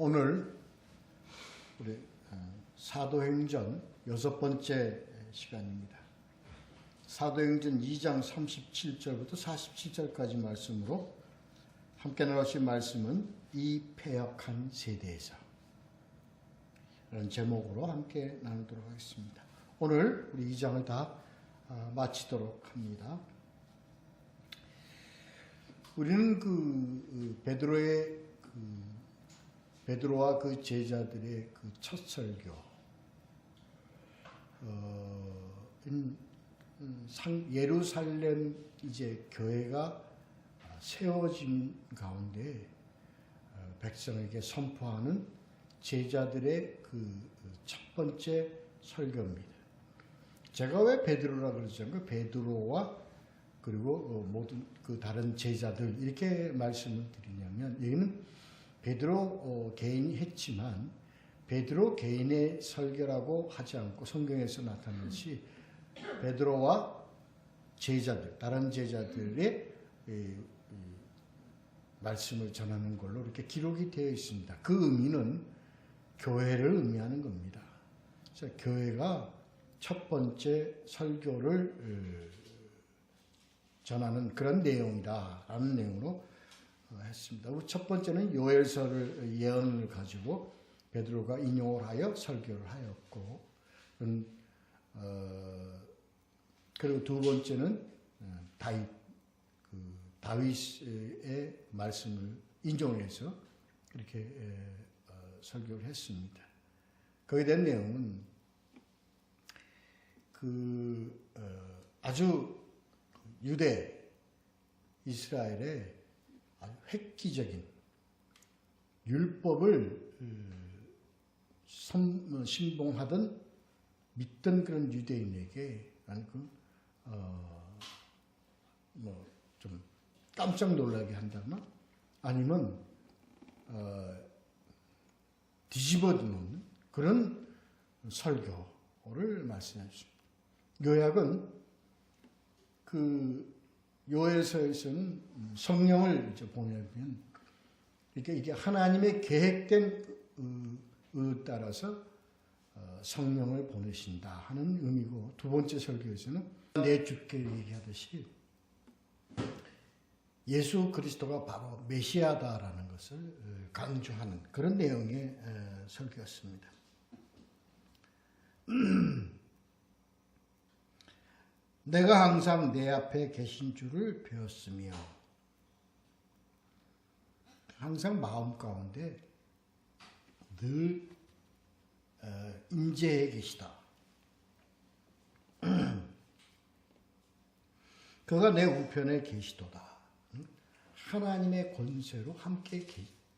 오늘 우리 사도행전 6번째 시간입니다. 사도행전 2장 37절부터 47절까지 말씀으로 함께 나누실 말씀은 이 패역한 세대에서 이런 제목으로 함께 나누도록 하겠습니다. 오늘 우리 2장을 다 마치도록 합니다. 우리는 베드로와 그 제자들의 그 첫 설교, 예루살렘 이제 교회가 세워진 가운데 백성에게 선포하는 제자들의 그 첫 번째 설교입니다. 제가 왜 베드로라 그러죠? 베드로와 그리고 모든 그 다른 제자들 이렇게 말씀을 드리냐면, 여기는 베드로 개인이 했지만 베드로 개인의 설교라고 하지 않고 성경에서 나타난 것이 베드로와 제자들, 다른 제자들의 말씀을 전하는 걸로 이렇게 기록이 되어 있습니다. 그 의미는 교회를 의미하는 겁니다. 그래서 교회가 첫 번째 설교를 전하는 그런 내용이다라는 내용으로 했습니다. 첫 번째는 요엘서를 예언을 가지고 베드로가 인용을 하여 설교를 하였고, 그리고 두 번째는 다윗의 말씀을 인용해서 이렇게 설교를 했습니다. 거기에 대한 내용은 아주 유대 이스라엘의 아주 획기적인 율법을 신봉하던 믿던 그런 유대인에게 좀 깜짝 놀라게 한다거나 아니면 뒤집어 놓는 그런 설교를 말씀해 주십니다. 요약은 요엘서에서는 성령을 이제 보내면 이게 하나님의 계획된 의에 따라서 성령을 보내신다 하는 의미고, 두 번째 설교에서는 내 주께 얘기하듯이 예수 그리스도가 바로 메시아다라는 것을 강조하는 그런 내용의 설교였습니다. 내가 항상 내 앞에 계신 줄을 배웠으며, 항상 마음 가운데 늘 임재해 계시다. 그가 내 우편에 계시도다. 하나님의 권세로 함께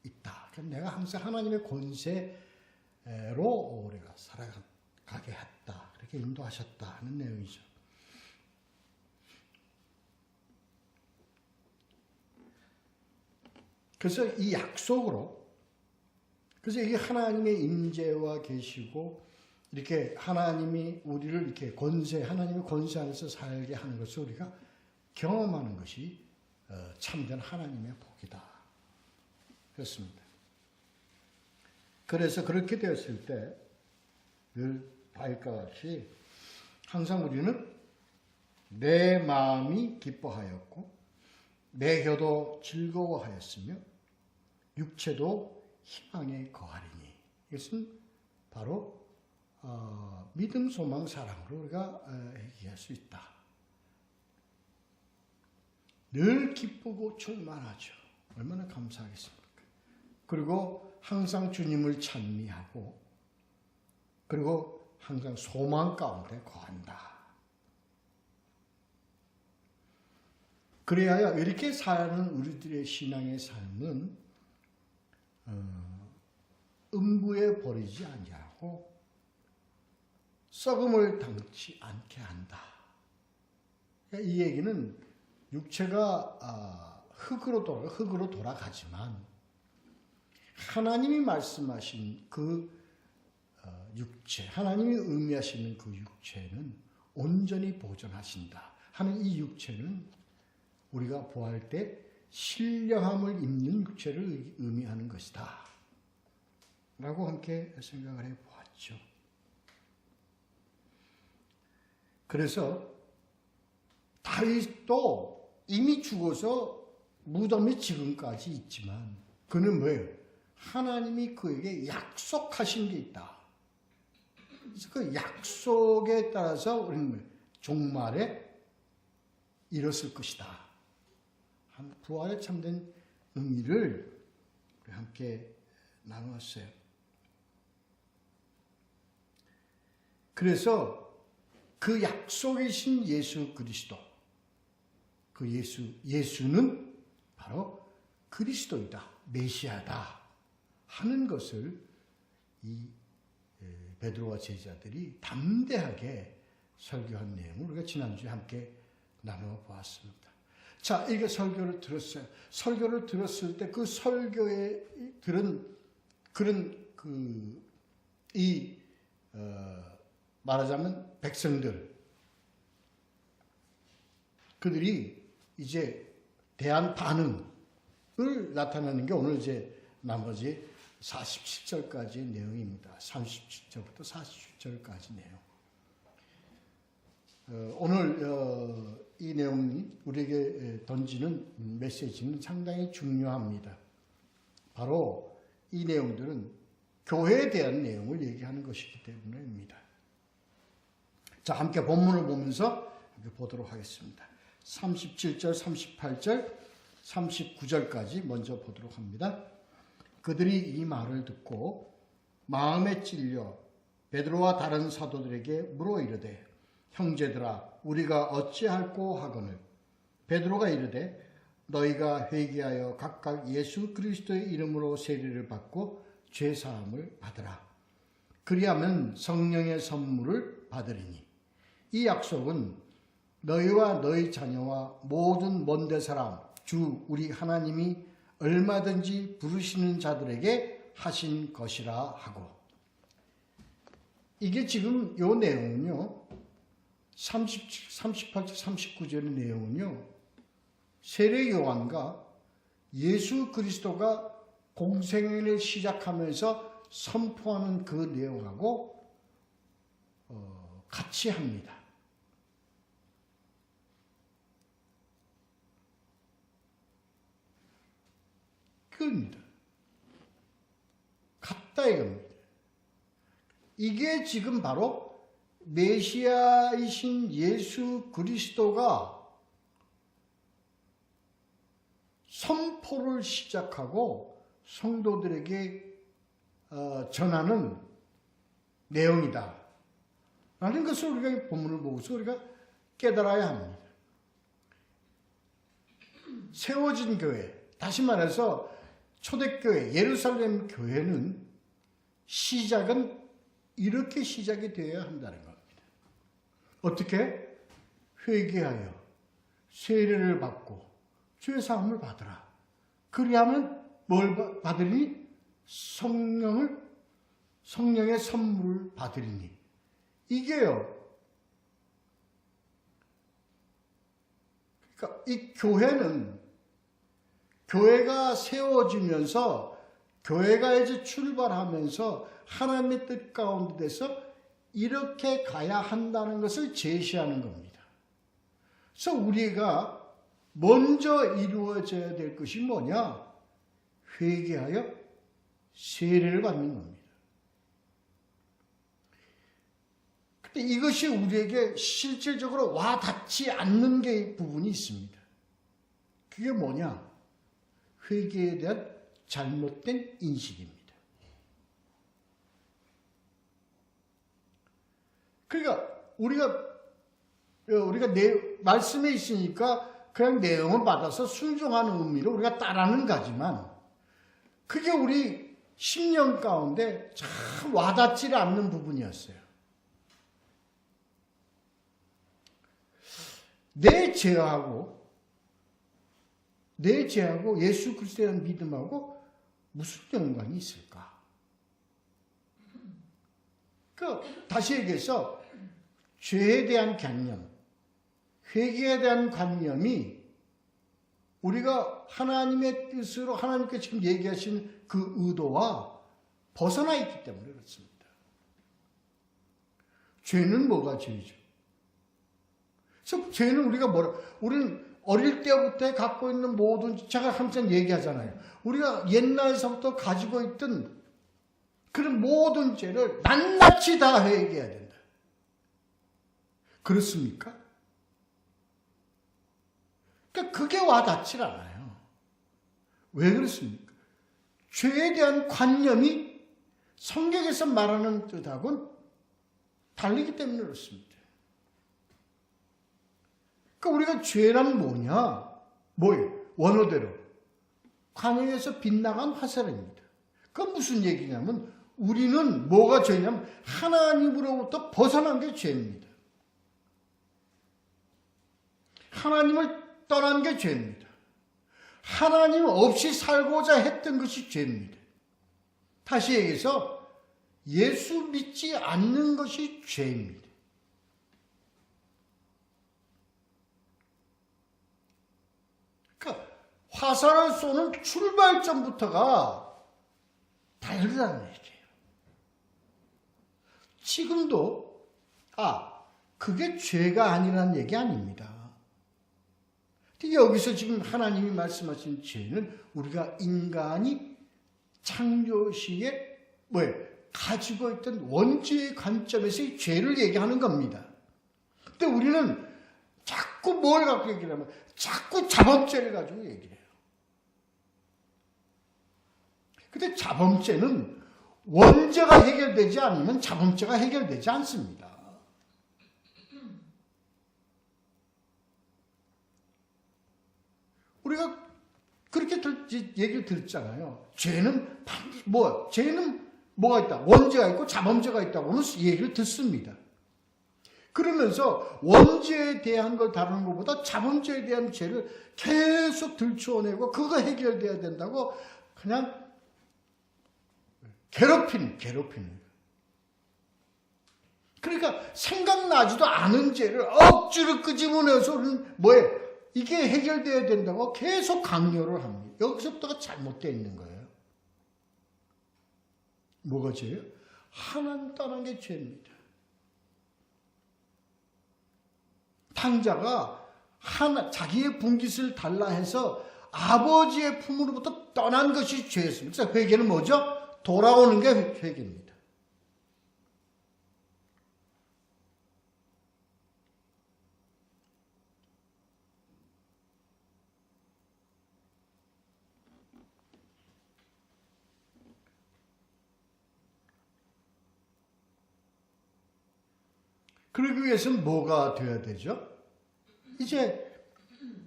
있다. 내가 항상 하나님의 권세로 우리가 살아가게 했다. 그렇게 인도하셨다 하는 내용이죠. 그래서 이 약속으로, 그래서 이게 하나님의 임재와 계시고, 이렇게 하나님이 우리를 이렇게 하나님의 권세 안에서 살게 하는 것을 우리가 경험하는 것이 참된 하나님의 복이다. 그렇습니다. 그래서 그렇게 되었을 때, 늘 다윗과 같이 항상 우리는 내 마음이 기뻐하였고, 내 혀도 즐거워하였으며, 육체도 희망에 거하리니. 이것은 바로 믿음, 소망, 사랑으로 우리가 얘기할 수 있다. 늘 기쁘고 충만하죠. 얼마나 감사하겠습니까? 그리고 항상 주님을 찬미하고, 그리고 항상 소망 가운데 거한다. 그래야 이렇게 사는 우리들의 신앙의 삶은 음부에 버리지 아니하고 썩음을 당치 않게 한다. 이 얘기는 육체가 흙으로 돌아가지만 하나님이 말씀하신 그 육체, 하나님이 의미하시는 그 육체는 온전히 보존하신다 하는 이 육체는 우리가 보할 때 신령함을 입는 육체를 의미하는 것이다. 라고 함께 생각을 해보았죠. 그래서 다윗도 이미 죽어서 무덤이 지금까지 있지만 그는 뭐예요? 하나님이 그에게 약속하신 게 있다. 그래서 그 약속에 따라서 우리는 종말에 이뤘을 것이다. 부활에 참된 의미를 우리 함께 나누었어요. 그래서 그 약속이신 예수 그리스도, 그 예수는 바로 그리스도이다, 메시아다 하는 것을 이 베드로와 제자들이 담대하게 설교한 내용을 우리가 지난주에 함께 나누어 보았습니다. 자, 이게 설교를 들었어요. 설교를 들었을 때 그 설교에 들은 그런 말하자면 백성들, 그들이 이제 대한 반응을 나타내는 게 오늘 이제 나머지 47절까지의 내용입니다. 37절부터 47절까지 내용. 오늘 이 내용이 우리에게 던지는 메시지는 상당히 중요합니다. 바로 이 내용들은 교회에 대한 내용을 얘기하는 것이기 때문입니다. 자, 함께 본문을 보면서 보도록 하겠습니다. 37절, 38절, 39절까지 먼저 보도록 합니다. 그들이 이 말을 듣고 마음에 찔려 베드로와 다른 사도들에게 물어 이르되 형제들아 우리가 어찌할꼬 하거늘 베드로가 이르되 너희가 회개하여 각각 예수 그리스도의 이름으로 세례를 받고 죄 사함을 받으라. 그리하면 성령의 선물을 받으리니 이 약속은 너희와 너희 자녀와 모든 먼데 사람 주 우리 하나님이 얼마든지 부르시는 자들에게 하신 것이라 하고. 이게 지금 요 내용은요 38절 39절의 내용은요 세례 요한과 예수 그리스도가 공생애를 시작하면서 선포하는 그 내용하고 같이 합니다. 그겁니다. 같다 이겁니다. 이게 지금 바로 메시아이신 예수 그리스도가 선포를 시작하고 성도들에게 전하는 내용이다 라는 것을 우리가 본문을 보고서 우리가 깨달아야 합니다. 세워진 교회, 다시 말해서 초대교회, 예루살렘 교회는 시작은 이렇게 시작이 되어야 한다는 겁니다. 어떻게? 회개하여 세례를 받고 죄 사함을 받으라. 그리하면 뭘 받으리니? 성령의 선물을 받으리니. 이게요. 그러니까 이 교회가 세워지면서 교회가 이제 출발하면서 하나님의 뜻 가운데서 이렇게 가야 한다는 것을 제시하는 겁니다. 그래서 우리가 먼저 이루어져야 될 것이 뭐냐? 회개하여 세례를 받는 겁니다. 근데 이것이 우리에게 실질적으로 와 닿지 않는 게 부분이 있습니다. 그게 뭐냐? 회개에 대한 잘못된 인식입니다. 그러니까 우리가 말씀에 있으니까 그냥 내용을 받아서 순종하는 의미로 우리가 따라는 가지만 그게 우리 심령 가운데 참 와닿지 않는 부분이었어요. 내 죄하고 예수 그리스도에 대한 믿음하고 무슨 연관이 있을까? 다시 얘기해서 죄에 대한 개념, 회개에 대한 관념이 우리가 하나님의 뜻으로 하나님께 지금 얘기하신 그 의도와 벗어나 있기 때문에 그렇습니다. 죄는 뭐가 죄죠? 그래서 죄는 우리는 어릴 때부터 갖고 있는 모든, 제가 항상 얘기하잖아요. 우리가 옛날서부터 가지고 있던 그런 모든 죄를 낱낱이 다 회개해야 된다. 그렇습니까? 그러니까 그게 와닿질 않아요. 왜 그렇습니까? 죄에 대한 관념이 성경에서 말하는 뜻하고는 달리기 때문에 그렇습니다. 그러니까 우리가 죄란 뭐예요? 원어대로 관영에서 빗나간 화살입니다. 그건 무슨 얘기냐면 우리는 뭐가 죄냐면 하나님으로부터 벗어난 게 죄입니다. 하나님을 떠난 게 죄입니다. 하나님 없이 살고자 했던 것이 죄입니다. 다시 얘기해서 예수 믿지 않는 것이 죄입니다. 그러니까 화살을 쏘는 출발점부터가 다르다는 얘기예요. 지금도 그게 죄가 아니라는 얘기 아닙니다. 여기서 지금 하나님이 말씀하신 죄는 우리가 인간이 창조시에 가지고 있던 원죄의 관점에서의 죄를 얘기하는 겁니다. 근데 우리는 자꾸 뭘 갖고 얘기를 하면 자꾸 자범죄를 가지고 얘기를 해요. 근데 자범죄는 원죄가 해결되지 않으면 자범죄가 해결되지 않습니다. 우리가 그렇게 얘기를 들었잖아요. 죄는 죄는 뭐가 있다? 원죄가 있고 자범죄가 있다고 하는 얘기를 듣습니다. 그러면서 원죄에 대한 걸 다루는 것보다 자범죄에 대한 죄를 계속 들추어내고 그거 해결돼야 된다고 그냥 괴롭히는 거예요. 그러니까 생각나지도 않은 죄를 억지로 끄집어내서 이게 해결돼야 된다고 계속 강요를 합니다. 여기서부터가 잘못되어 있는 거예요. 뭐가 죄예요? 하나님 떠난 게 죄입니다. 탕자가 자기의 분깃을 달라 해서 아버지의 품으로부터 떠난 것이 죄였습니다. 그래서 회개는 뭐죠? 돌아오는 게 회개입니다. 그러기 위해서는 뭐가 되어야 되죠? 이제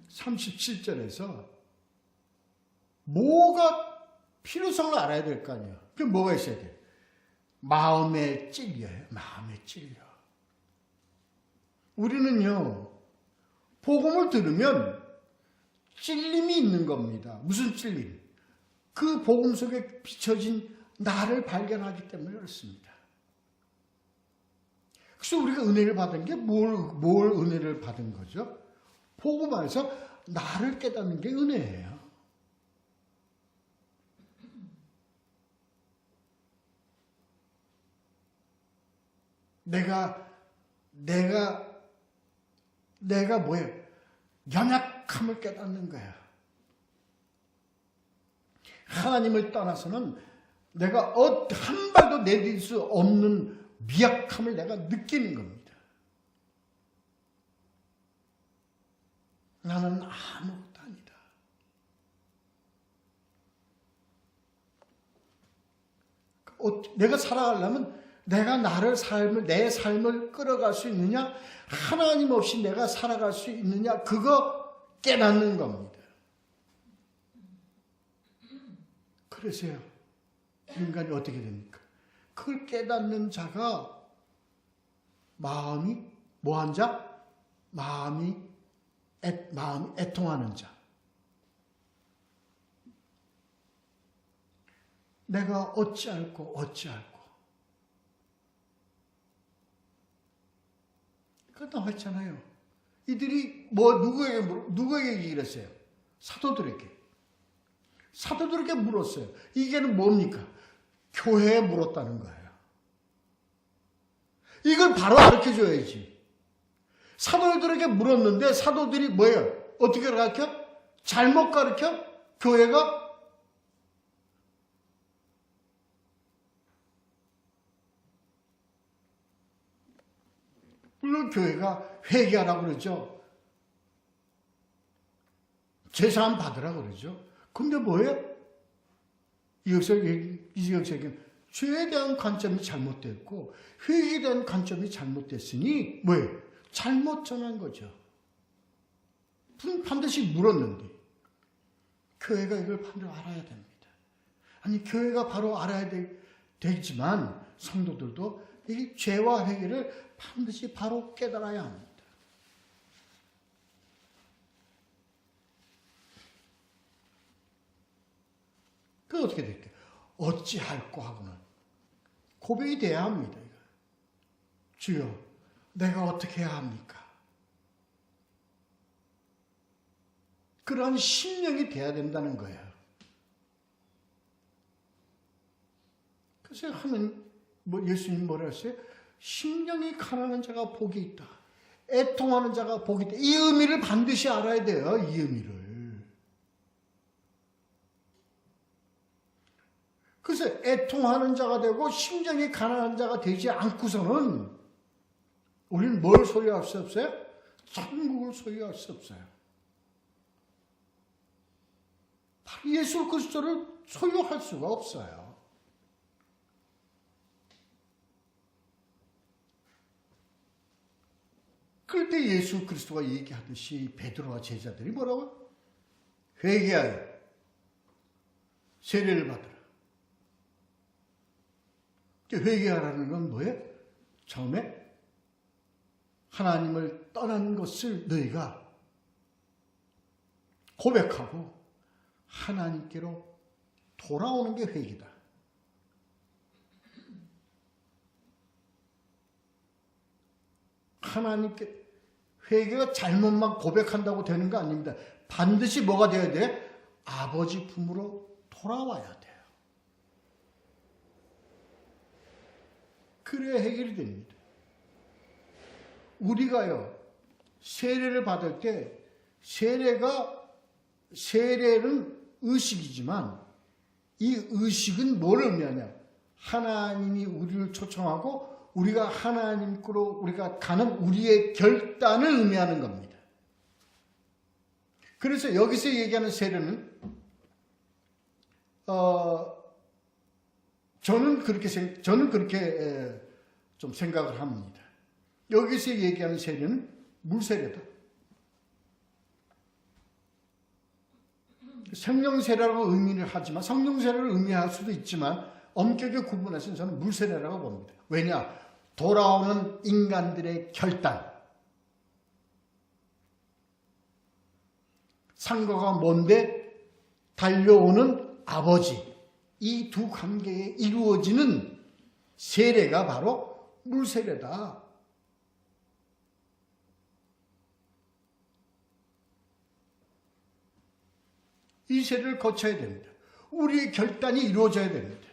37절에서 뭐가 필요성을 알아야 될 거 아니에요. 그게 뭐가 있어야 돼요? 마음에 찔려요. 마음에 찔려. 우리는요, 복음을 들으면 찔림이 있는 겁니다. 무슨 찔림? 그 복음 속에 비춰진 나를 발견하기 때문에 그렇습니다. 그래서 우리가 은혜를 받은 게 뭘 은혜를 받은 거죠? 복음 안에서 나를 깨닫는 게 은혜예요. 내가 뭐예요? 연약함을 깨닫는 거야. 하나님을 떠나서는 내가 한 발도 내딜 수 없는 미약함을 내가 느끼는 겁니다. 나는 아무것도 아니다. 내가 살아가려면 내가 내 삶을 끌어갈 수 있느냐? 하나님 없이 내가 살아갈 수 있느냐? 그거 깨닫는 겁니다. 그래서요, 인간이 어떻게 됩니까? 그걸 깨닫는 자가 마음이 뭐한 자? 마음이 애통하는 자. 내가 어찌할꼬. 그거 나왔잖아요. 이들이 누구에게 얘기를 했어요? 사도들에게 물었어요. 이게는 뭡니까? 교회에 물었다는 거예요. 이걸 바로 가르쳐줘야지. 사도들에게 물었는데 사도들이 뭐예요? 어떻게 가르쳐? 잘못 가르쳐? 교회가? 물론 교회가 회개하라고 그러죠. 제사함 받으라고 그러죠. 근데 뭐예요? 이역설에게 죄에 대한 관점이 잘못됐고 회개에 대한 관점이 잘못됐으니 뭐예요? 잘못 전한 거죠. 반드시 물었는데 교회가 이걸 바로 알아야 됩니다. 아니 교회가 바로 알아야 되지만 성도들도 이 죄와 회개를 반드시 바로 깨달아야 합니다. 그 어떻게 될까요? 어찌할꼬 하고는 고백이 돼야 합니다. 주여, 내가 어떻게 해야 합니까? 그러한 심령이 돼야 된다는 거예요. 그래서 예수님 뭐라 했어요? 심령이 가난한 자가 복이 있다. 애통하는 자가 복이 있다. 이 의미를 반드시 알아야 돼요. 이 의미를. 그래서 애통하는 자가 되고 심령이 가난한 자가 되지 않고서는 우리는 뭘 소유할 수 없어요? 천국을 소유할 수 없어요. 바로 예수 그리스도를 소유할 수가 없어요. 그럴 때 예수 그리스도가 얘기하듯이 베드로와 제자들이 뭐라고요? 회개하여 세례를 받으라. 회개하라는 건 뭐예요? 처음에 하나님을 떠난 것을 너희가 고백하고 하나님께로 돌아오는 게 회개다. 하나님께 회개가 잘못만 고백한다고 되는 거 아닙니다. 반드시 뭐가 돼야 돼? 아버지 품으로 돌아와야 돼요. 그래야 해결이 됩니다. 우리가요, 세례를 받을 때 세례는 의식이지만 이 의식은 뭘 의미하냐? 하나님이 우리를 초청하고 우리가 하나님께로 우리가 가는 우리의 결단을 의미하는 겁니다. 그래서 여기서 얘기하는 세례는 저는 그렇게 좀 생각을 합니다. 여기서 얘기하는 세례는 물세례다. 성령세례라고 의미를 하지만 성령세례를 의미할 수도 있지만 엄격히 구분해서는 저는 물세례라고 봅니다. 왜냐? 돌아오는 인간들의 결단. 상거가 뭔데? 달려오는 아버지. 이 두 관계에 이루어지는 세례가 바로 물세례다. 이 세례를 거쳐야 됩니다. 우리의 결단이 이루어져야 됩니다.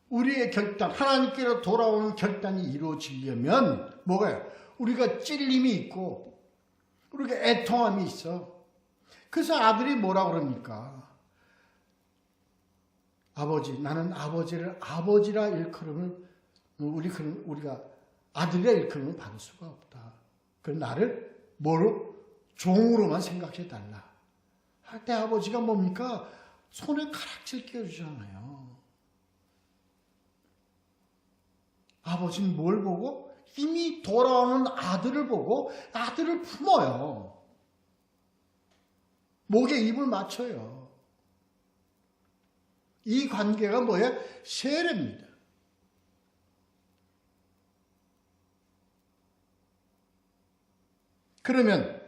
우리의 결단, 하나님께로 돌아오는 결단이 이루어지려면 뭐가요? 우리가 찔림이 있고 우리가 애통함이 있어. 그래서 아들이 뭐라고 그럽니까? 아버지, 나는 아버지를 아버지라 일컬음을 우리가 아들이라 일컬음을 받을 수가 없다. 그 나를 뭐로? 종으로만 생각해 달라. 내 아버지가 뭡니까? 손에 가락질 끼워주잖아요. 아버지는 뭘 보고? 이미 돌아오는 아들을 보고 아들을 품어요. 목에 입을 맞춰요. 이 관계가 뭐예요? 세례입니다. 그러면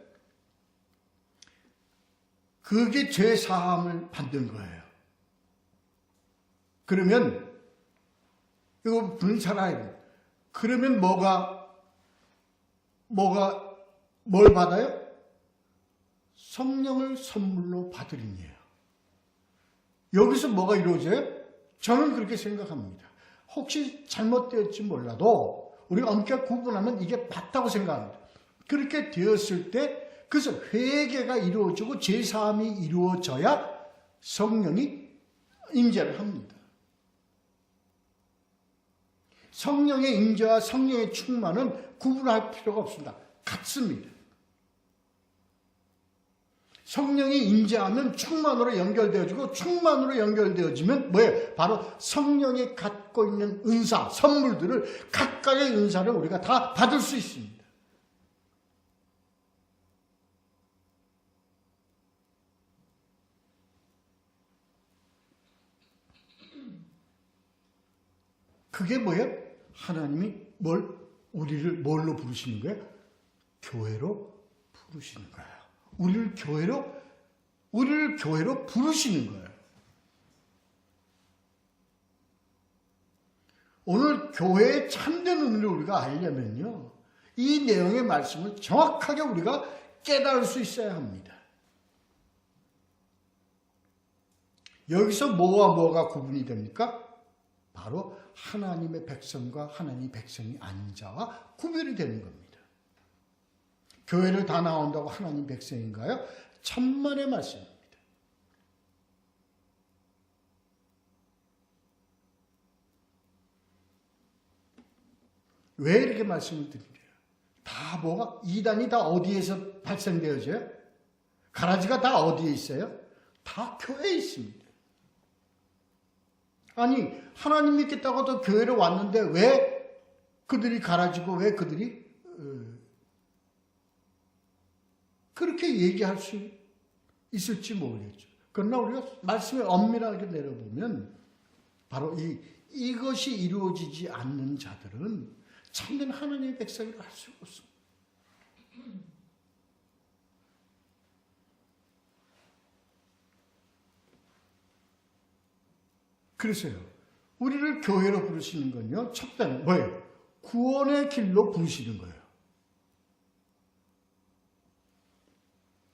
그게 죄 사함을 받는 거예요. 그러면 이거 분을 잘 알아야 돼요. 그러면 뭘 받아요? 성령을 선물로 받으리니에요. 여기서 뭐가 이루어져요? 저는 그렇게 생각합니다. 혹시 잘못되었지 몰라도 우리가 엄격히 구분하면 이게 맞다고 생각합니다. 그렇게 되었을 때 그래서 회개가 이루어지고 제사함이 이루어져야 성령이 임재를 합니다. 성령의 임재와 성령의 충만은 구분할 필요가 없습니다. 같습니다. 성령이 임재하면 충만으로 연결되어지고 충만으로 연결되어지면 뭐예요? 바로 성령이 갖고 있는 은사, 선물들을 각각의 은사를 우리가 다 받을 수 있습니다. 그게 뭐예요? 하나님이 우리를 뭘로 부르시는 거예요? 교회로 부르시는 거예요. 우리를 교회로 부르시는 거예요. 오늘 교회의 참된 의미를 우리가 알려면요, 이 내용의 말씀을 정확하게 우리가 깨달을 수 있어야 합니다. 여기서 뭐와 뭐가 구분이 됩니까? 바로 하나님의 백성과 하나님의 백성이 아닌 자와 구별이 되는 겁니다. 교회를 다 나온다고 하나님 백성인가요? 천만의 말씀입니다. 왜 이렇게 말씀을 드리래요? 다 뭐가? 이단이 다 어디에서 발생되어져요? 가라지가 다 어디에 있어요? 다 교회에 있습니다. 아니, 하나님 믿겠다고 또 교회를 왔는데 왜 그들이 가라지고 왜 그들이 그렇게 얘기할 수 있을지 모르겠죠. 그러나 우리가 말씀을 엄밀하게 내려보면 바로 이것이 이루어지지 않는 자들은 참된 하나님의 백성이라 할 수가 없습니다. 그래서요, 우리를 교회로 부르시는 건요, 첫째는 뭐예요? 구원의 길로 부르시는 거예요.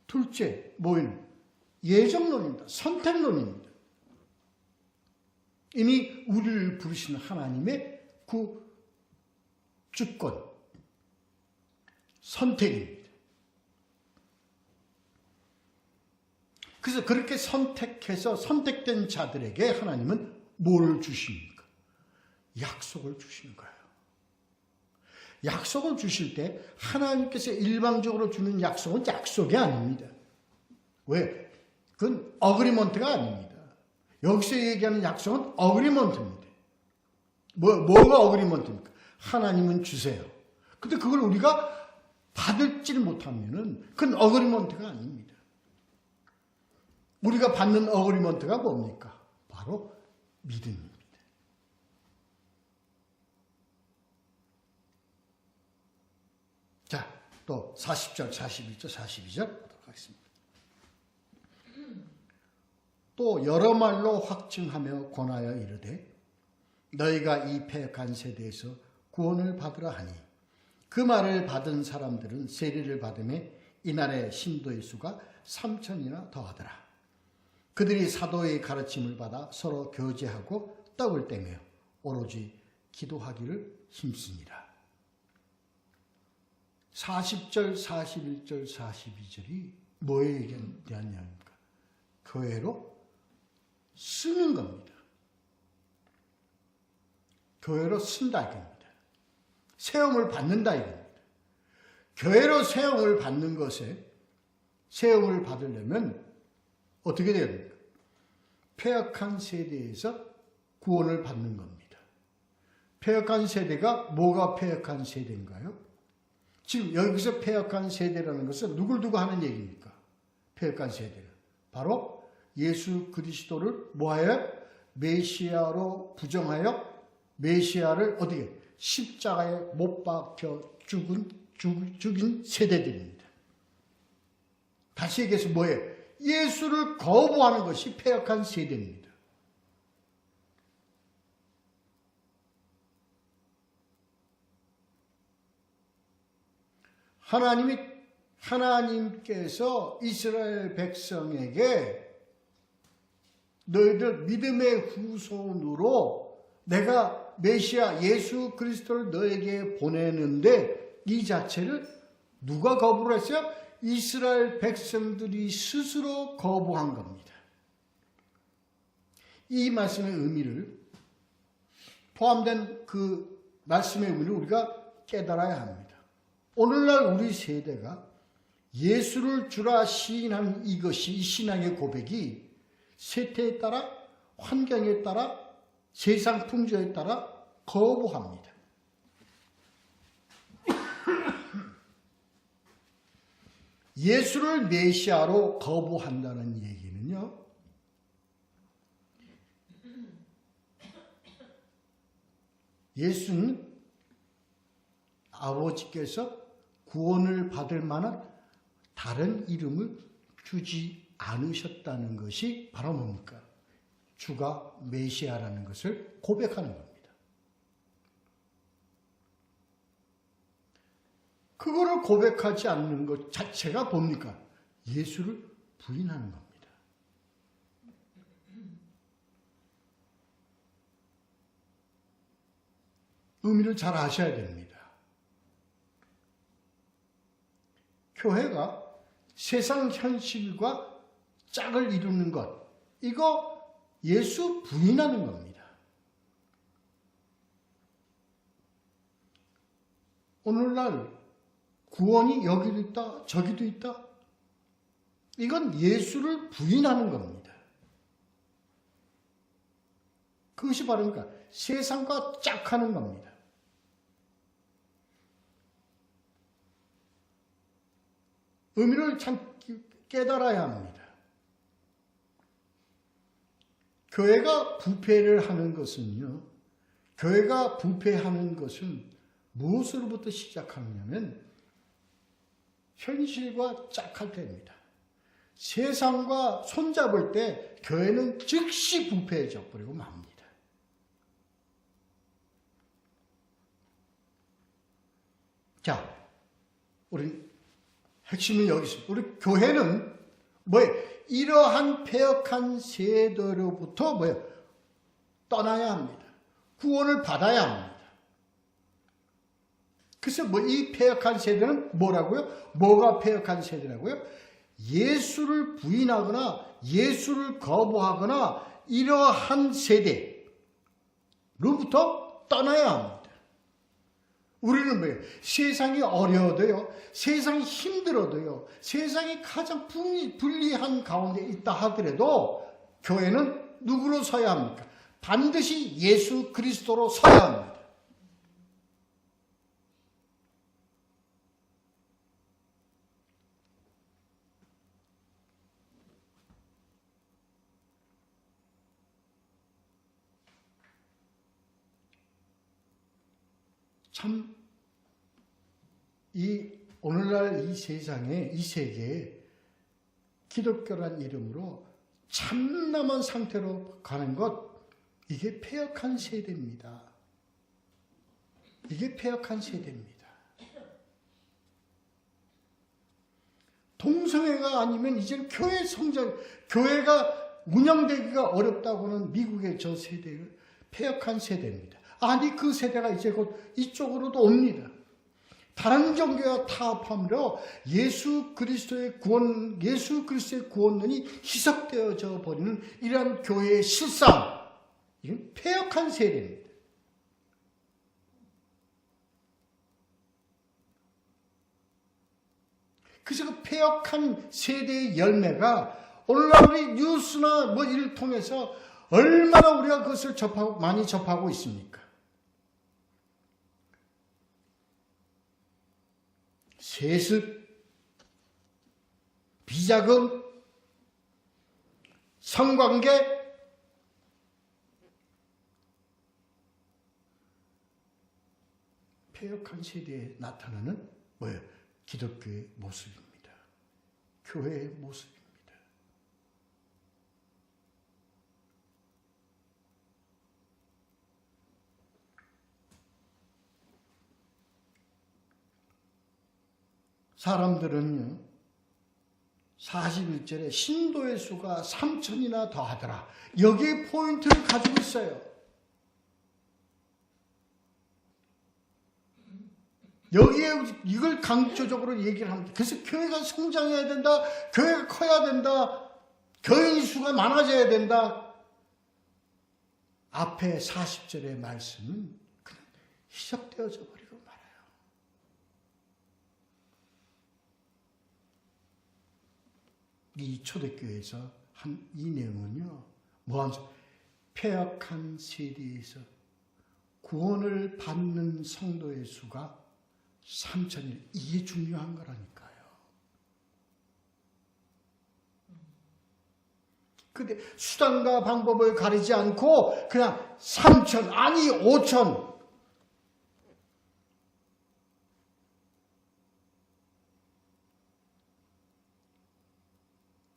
둘째, 뭐예요? 예정론입니다. 선택론입니다. 이미 우리를 부르시는 하나님의 주권, 선택입니다. 그래서 그렇게 선택해서 선택된 자들에게 하나님은 뭘 주십니까? 약속을 주시는 거예요. 약속을 주실 때 하나님께서 일방적으로 주는 약속은 약속이 아닙니다. 왜? 그건 어그리먼트가 아닙니다. 여기서 얘기하는 약속은 어그리먼트입니다. 뭐가 어그리먼트입니까? 하나님은 주세요. 근데 그걸 우리가 받을지 못하면은 그건 어그리먼트가 아닙니다. 우리가 받는 어그리먼트가 뭡니까? 바로 믿음입니다. 자, 또 40절, 41절, 42절 보도록 하겠습니다. 또 여러 말로 확증하며 권하여 이르되 너희가 이 패역한 세대에서 구원을 받으라 하니 그 말을 받은 사람들은 세례를 받음에 이날의 신도의 수가 3,000이나 더하더라. 그들이 사도의 가르침을 받아 서로 교제하고 떡을 떼며 오로지 기도하기를 힘쓰니라. 40절, 41절, 42절이 뭐에 대한 이야기입니까? 교회로 쓰는 겁니다. 교회로 쓴다 이겁니다. 세움을 받는다 이겁니다. 교회로 세움을 받는 것에 세움을 받으려면 어떻게 돼야 됩니까? 패역한 세대에서 구원을 받는 겁니다. 패역한 세대가 뭐가 패역한 세대인가요? 지금 여기서 패역한 세대라는 것은 누굴 두고 하는 얘기입니까? 패역한 세대를. 바로 예수 그리스도를 뭐하여? 메시아로 부정하여 메시아를 어떻게? 십자가에 못 박혀 죽인 세대들입니다. 다시 얘기해서 뭐예요? 예수를 거부하는 것이 패역한 세대입니다. 하나님께서 이스라엘 백성에게 너희들 믿음의 후손으로 내가 메시아 예수 그리스도를 너에게 보내는데 이 자체를 누가 거부를 했어요? 이스라엘 백성들이 스스로 거부한 겁니다. 이 말씀의 의미를 포함된 그 말씀의 의미를 우리가 깨달아야 합니다. 오늘날 우리 세대가 예수를 주라 시인하는 이것이 이 신앙의 고백이 세태에 따라 환경에 따라 세상 풍조에 따라 거부합니다. 예수를 메시아로 거부한다는 얘기는요, 예수는 아버지께서 구원을 받을 만한 다른 이름을 주지 않으셨다는 것이 바로 뭡니까? 주가 메시아라는 것을 고백하는 겁니다. 그거를 고백하지 않는 것 자체가 뭡니까? 예수를 부인하는 겁니다. 의미를 잘 아셔야 됩니다. 교회가 세상 현실과 짝을 이루는 것, 이거 예수 부인하는 겁니다. 오늘날 구원이 여기도 있다, 저기도 있다. 이건 예수를 부인하는 겁니다. 그것이 바로 그러니까 세상과 짝하는 겁니다. 의미를 참 깨달아야 합니다. 교회가 부패를 하는 것은요, 교회가 부패하는 것은 무엇으로부터 시작하느냐면 현실과 짝할 때입니다. 세상과 손잡을 때 교회는 즉시 부패해져 버리고 맙니다. 자, 우리 핵심은 여기 있습니다. 우리 교회는 뭐예요? 이러한 패역한 세대로부터 뭐예요? 떠나야 합니다. 구원을 받아야 합니다. 그래서 뭐 이 패역한 세대는 뭐라고요? 뭐가 패역한 세대라고요? 예수를 부인하거나 예수를 거부하거나 이러한 세대로부터 떠나야 합니다. 우리는 뭐예요? 세상이 어려워도요, 세상이 힘들어도요, 세상이 가장 불리한 가운데 있다 하더라도 교회는 누구로 서야 합니까? 반드시 예수 그리스도로 서야 합니다. 참 오늘날 이 세상에, 이 세계에 기독교란 이름으로 참남한 상태로 가는 것, 이게 패역한 세대입니다. 이게 패역한 세대입니다. 동성애가 아니면 이제는 교회가 운영되기가 어렵다고는 미국의 저 세대를 패역한 세대입니다. 아니, 그 세대가 이제 곧 이쪽으로도 옵니다. 다른 종교와 타협함으로 예수 그리스도의 구원론이 희석되어져 버리는 이러한 교회의 실상, 이건 패역한 세대입니다. 그래서 그 패역한 세대의 열매가 오늘날 우리 뉴스나 뭐 이를 통해서 얼마나 우리가 그것을 많이 접하고 있습니까? 세습, 비자금, 성관계, 패역한 세대에 나타나는 뭐예요? 기독교의 모습입니다. 교회의 모습입니다. 사람들은요, 41절에 신도의 수가 3천이나 더하더라. 여기에 포인트를 가지고 있어요. 여기에 이걸 강조적으로 얘기를 합니다. 그래서 교회가 성장해야 된다. 교회가 커야 된다. 교인 수가 많아져야 된다. 앞에 40절의 말씀은 그냥 희석되어져 버리고 말아요. 이 초대교회에서 한 이 내용은요. 폐역한 세대에서 구원을 받는 성도의 수가 3천일. 이게 중요한 거라니까요. 근데 수단과 방법을 가리지 않고 그냥 3천 아니 5천.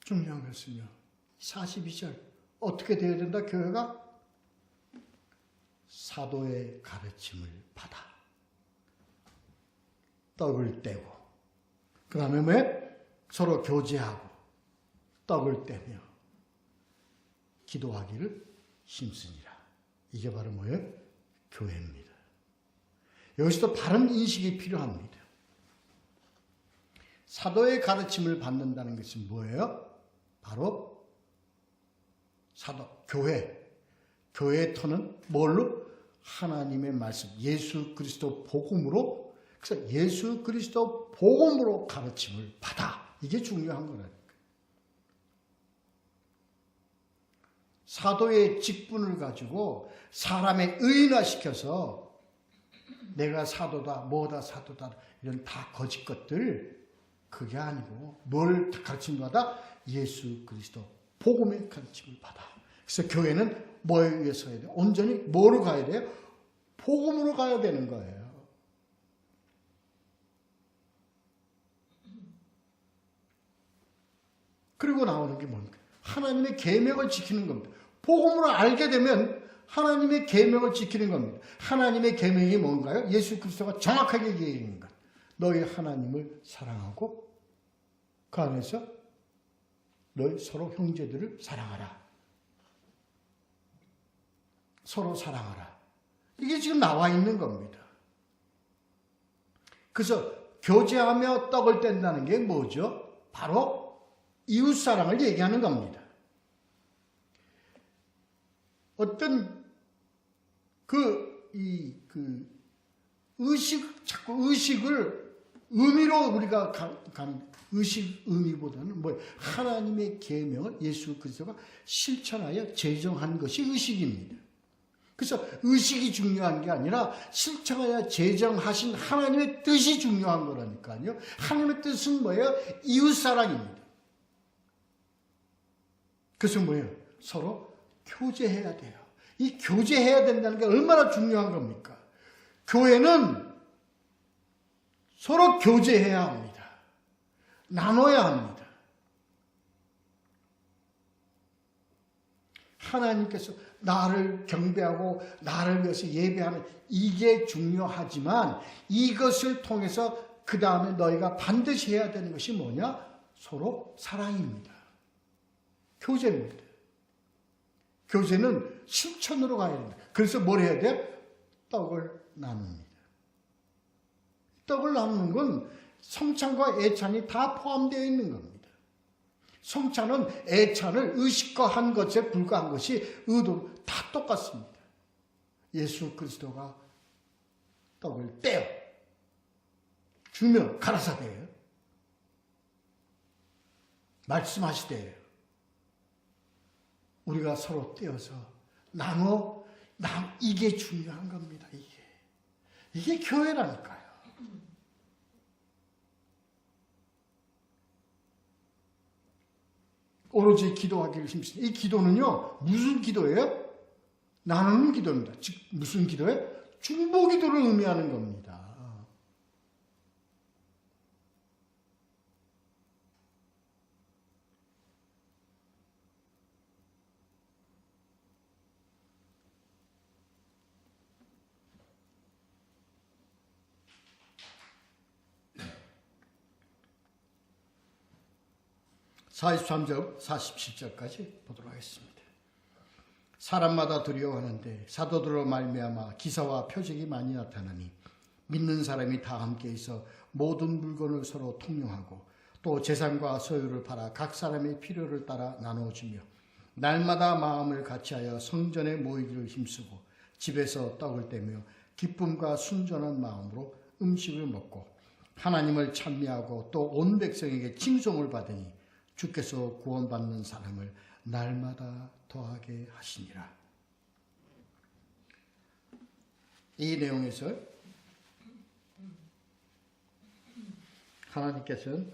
중요한 것은요. 42절 어떻게 되어야 된다? 교회가 사도의 가르침을 받아 떡을 떼고 그 다음에 왜? 서로 교제하고 떡을 떼며 기도하기를 힘쓰니라. 이게 바로 뭐예요? 교회입니다. 여기서도 바른 인식이 필요합니다. 사도의 가르침을 받는다는 것은 뭐예요? 바로 사도, 교회. 교회의 터는 뭘로? 하나님의 말씀, 예수 그리스도 복음으로. 그래서 예수 그리스도 복음으로 가르침을 받아. 이게 중요한 거라니까. 사도의 직분을 가지고 사람의 의인화시켜서 내가 사도다, 뭐다 사도다 이런 다 거짓 것들 그게 아니고 뭘 가르침받아? 예수 그리스도 복음의 가르침을 받아. 그래서 교회는 뭐에 의해서 해야 돼요? 온전히 뭐로 가야 돼요? 복음으로 가야 되는 거예요. 그리고 나오는 게 뭡니까? 하나님의 계명을 지키는 겁니다. 복음으로 알게 되면 하나님의 계명을 지키는 겁니다. 하나님의 계명이 뭔가요? 예수 그리스도가 정확하게 얘기하는 것. 너희 하나님을 사랑하고 그 안에서 너희 서로 형제들을 사랑하라. 서로 사랑하라. 이게 지금 나와 있는 겁니다. 그래서 교제하며 떡을 뗀다는 게 뭐죠? 바로 이웃사랑을 얘기하는 겁니다. 어떤 자꾸 의식을 의미로 우리가 의식 의미보다는 하나님의 계명을 예수 그리스도가 실천하여 제정한 것이 의식입니다. 그래서 의식이 중요한 게 아니라 실천하여 제정하신 하나님의 뜻이 중요한 거라니까요. 하나님의 뜻은 뭐예요? 이웃사랑입니다. 그래서 뭐예요? 서로 교제해야 돼요. 이 교제해야 된다는 게 얼마나 중요한 겁니까? 교회는 서로 교제해야 합니다. 나눠야 합니다. 하나님께서 나를 경배하고 나를 위해서 예배하는 이게 중요하지만 이것을 통해서 그 다음에 너희가 반드시 해야 되는 것이 뭐냐? 서로 사랑입니다. 교제입니다. 교제는 실천으로 가야 됩니다. 그래서 뭘 해야 돼요? 떡을 나눕니다. 떡을 나누는 건 성찬과 애찬이 다 포함되어 있는 겁니다. 성찬은 애찬을 의식화한 것에 불과한 것이 의도로 다 똑같습니다. 예수 그리스도가 떡을 떼어 주며 가라사대예요. 말씀하시되 우리가 서로 떼어서 나눠 이게 중요한 겁니다. 이게 교회라니까요. 오로지 기도하기를 힘쓰는 이 기도는요 무슨 기도예요? 나누는 기도입니다. 즉 무슨 기도예요? 중보 기도를 의미하는 겁니다. 43절, 47절까지 보도록 하겠습니다. 사람마다 두려워하는데 사도들로 말미암아 기사와 표적이 많이 나타나니 믿는 사람이 다 함께 있어 모든 물건을 서로 통용하고 또 재산과 소유를 팔아 각 사람의 필요를 따라 나누어주며 날마다 마음을 같이하여 성전에 모이기를 힘쓰고 집에서 떡을 떼며 기쁨과 순전한 마음으로 음식을 먹고 하나님을 찬미하고 또 온 백성에게 칭송을 받으니 주께서 구원받는 사람을 날마다 더하게 하시니라. 이 내용에서 하나님께서는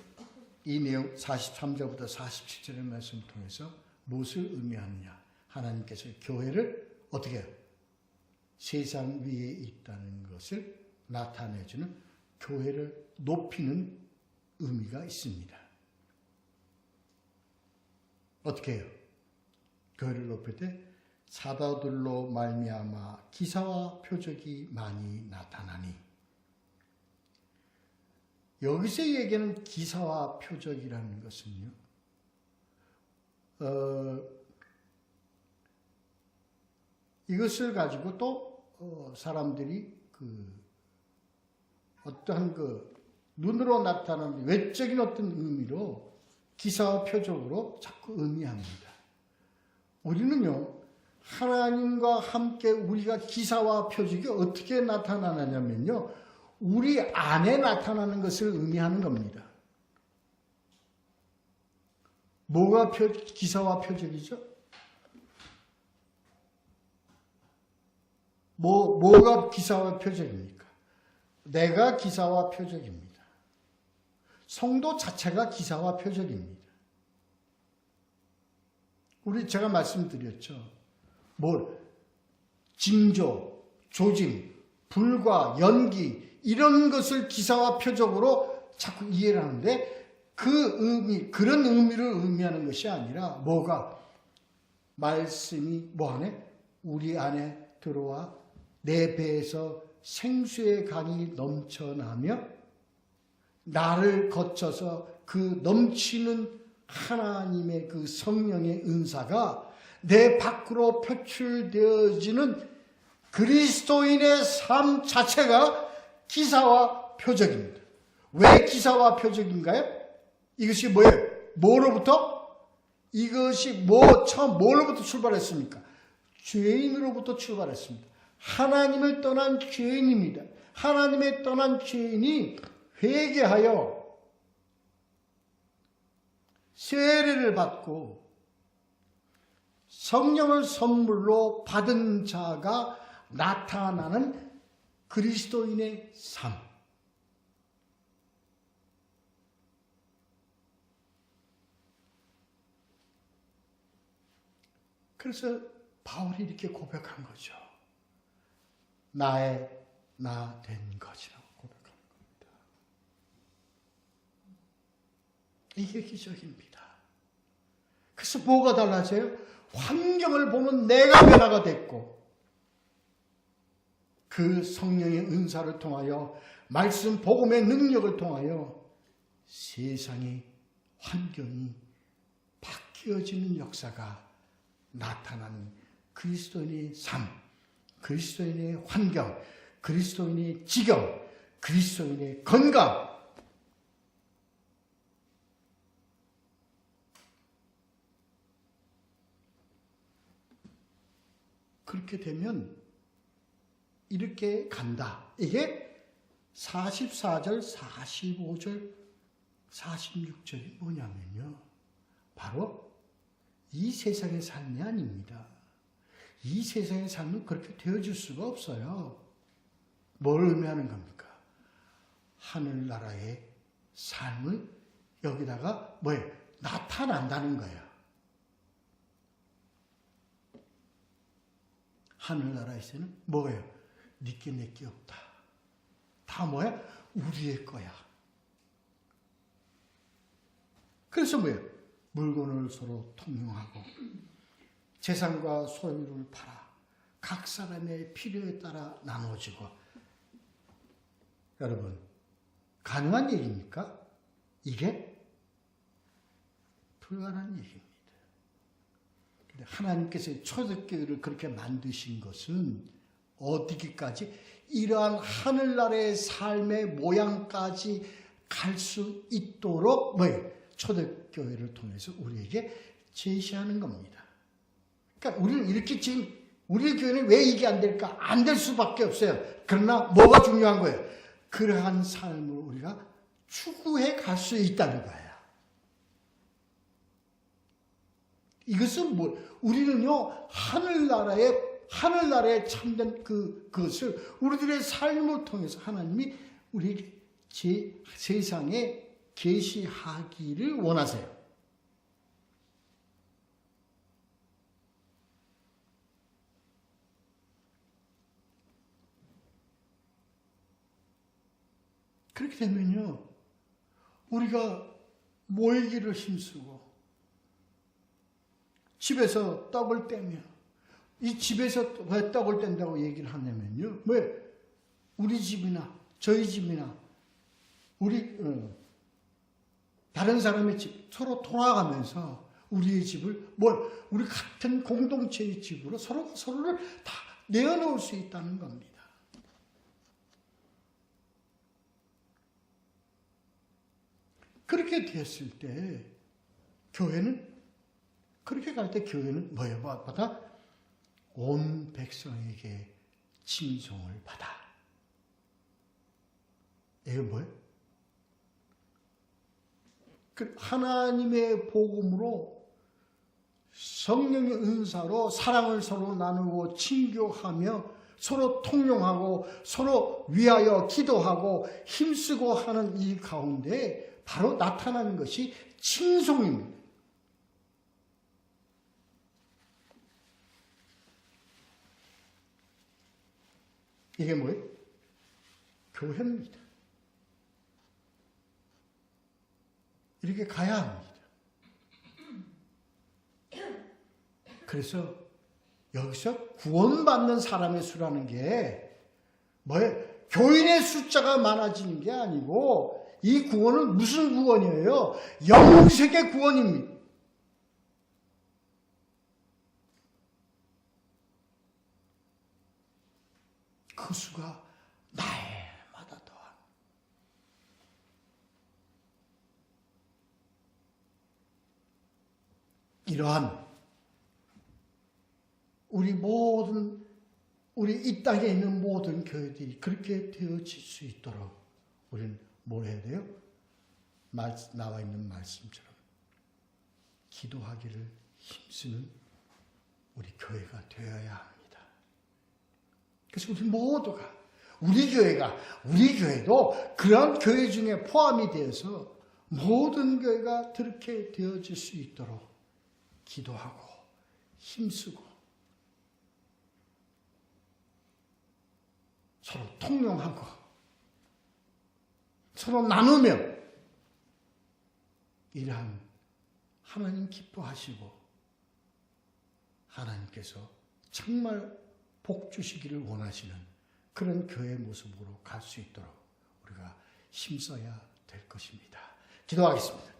이 내용 43절부터 47절의 말씀을 통해서 무엇을 의미하느냐. 하나님께서 교회를 어떻게 해요? 세상 위에 있다는 것을 나타내주는 교회를 높이는 의미가 있습니다. 어떻게 해요? 교회를 높일 때 사도들로 말미암아 기사와 표적이 많이 나타나니, 여기서 얘기하는 기사와 표적이라는 것은요, 이것을 가지고 또 사람들이 어떠한 눈으로 나타나는 외적인 어떤 의미로 기사와 표적으로 자꾸 의미합니다. 우리는요, 하나님과 함께 우리가 기사와 표적이 어떻게 나타나냐면요, 우리 안에 나타나는 것을 의미하는 겁니다. 뭐가 기사와 표적이죠? 뭐가 기사와 표적입니까? 내가 기사와 표적입니다. 성도 자체가 기사와 표적입니다. 제가 말씀드렸죠. 징조, 조짐, 불과, 연기, 이런 것을 기사와 표적으로 자꾸 이해를 하는데, 그런 의미를 의미하는 것이 아니라, 말씀이 우리 안에 들어와 내 배에서 생수의 강이 넘쳐나며, 나를 거쳐서 그 넘치는 하나님의 그 성령의 은사가 내 밖으로 표출되어지는 그리스도인의 삶 자체가 기사와 표적입니다. 왜 기사와 표적인가요? 이것이 뭐예요? 뭐로부터? 이것이 처음 뭐로부터 출발했습니까? 죄인으로부터 출발했습니다. 하나님을 떠난 죄인입니다. 하나님을 떠난 죄인이 회개하여 세례를 받고 성령을 선물로 받은 자가 나타나는 그리스도인의 삶. 그래서 바울이 이렇게 고백한 거죠. 나 된 것이라고 고백한 겁니다. 이게 기적입니다. 그래서 뭐가 달라져요? 환경을 보면 내가 변화가 됐고, 그 성령의 은사를 통하여, 말씀 복음의 능력을 통하여 세상의 환경이 바뀌어지는 역사가 나타나는 그리스도인의 삶, 그리스도인의 환경, 그리스도인의 지경, 그리스도인의 건강. 그렇게 되면 이렇게 간다. 이게 44절, 45절, 46절이 뭐냐면요, 바로 이 세상의 삶이 아닙니다. 이 세상의 삶은 그렇게 되어질 수가 없어요. 뭘 의미하는 겁니까? 하늘나라의 삶을 여기다가 나타난다는 거예요. 하늘나라에서는 뭐예요? 니께 내게 없다. 다 우리의 거야. 그래서 물건을 서로 통용하고 재산과 소유를 팔아 각 사람의 필요에 따라 나눠주고. 여러분, 가능한 일입니까? 이게? 불가능한 얘기입니다. 근데 하나님께서 초대교회를 그렇게 만드신 것은 어디까지? 이러한 하늘나라의 삶의 모양까지 갈 수 있도록 초대교회를 통해서 우리에게 제시하는 겁니다. 그러니까 우리는 이렇게 지금 우리 교회는 왜 이게 안 될까? 안 될 수밖에 없어요. 그러나 뭐가 중요한 거예요? 그러한 삶을 우리가 추구해 갈 수 있다는 거예요. 이것은 우리는요, 하늘나라에 참된 그것을 우리들의 삶을 통해서 하나님이 우리 세상에 계시하기를 원하세요. 그렇게 되면요, 우리가 모이기를 힘쓰고 집에서 떡을 떼며, 이 집에서 왜 떡을 뗀다고 얘기를 하냐면요, 왜 우리 집이나 저희 집이나 우리 다른 사람의 집 서로 돌아가면서 우리의 집을 우리 같은 공동체의 집으로 서로를 다 내어놓을 수 있다는 겁니다. 그렇게 되었을 때 교회는 그렇게 갈 때 교회는 뭐예요? 받아? 온 백성에게 칭송을 받아. 이게 뭐예요? 하나님의 복음으로 성령의 은사로 사랑을 서로 나누고 친교하며 서로 통용하고 서로 위하여 기도하고 힘쓰고 하는 이 가운데 바로 나타나는 것이 칭송입니다. 이게 뭐예요? 교회입니다. 이렇게 가야 합니다. 그래서 여기서 구원받는 사람의 수라는 게 뭐예요? 교인의 숫자가 많아지는 게 아니고 이 구원은 무슨 구원이에요? 영생의 구원입니다. 그 수가 날마다 더한. 이러한 우리 이 땅에 있는 모든 교회들이 그렇게 되어질 수 있도록 우리는 뭘 해야 돼요? 나와 있는 말씀처럼 기도하기를 힘쓰는 우리 교회가 되어야 합니다. 그래서 우리 모두가 우리 교회도 그런 교회 중에 포함이 되어서 모든 교회가 그렇게 되어질 수 있도록 기도하고 힘쓰고 서로 통용하고 서로 나누며 이러한 하나님 기뻐하시고 하나님께서 정말 복 주시기를 원하시는 그런 교회 모습으로 갈 수 있도록 우리가 힘써야 될 것입니다. 기도하겠습니다.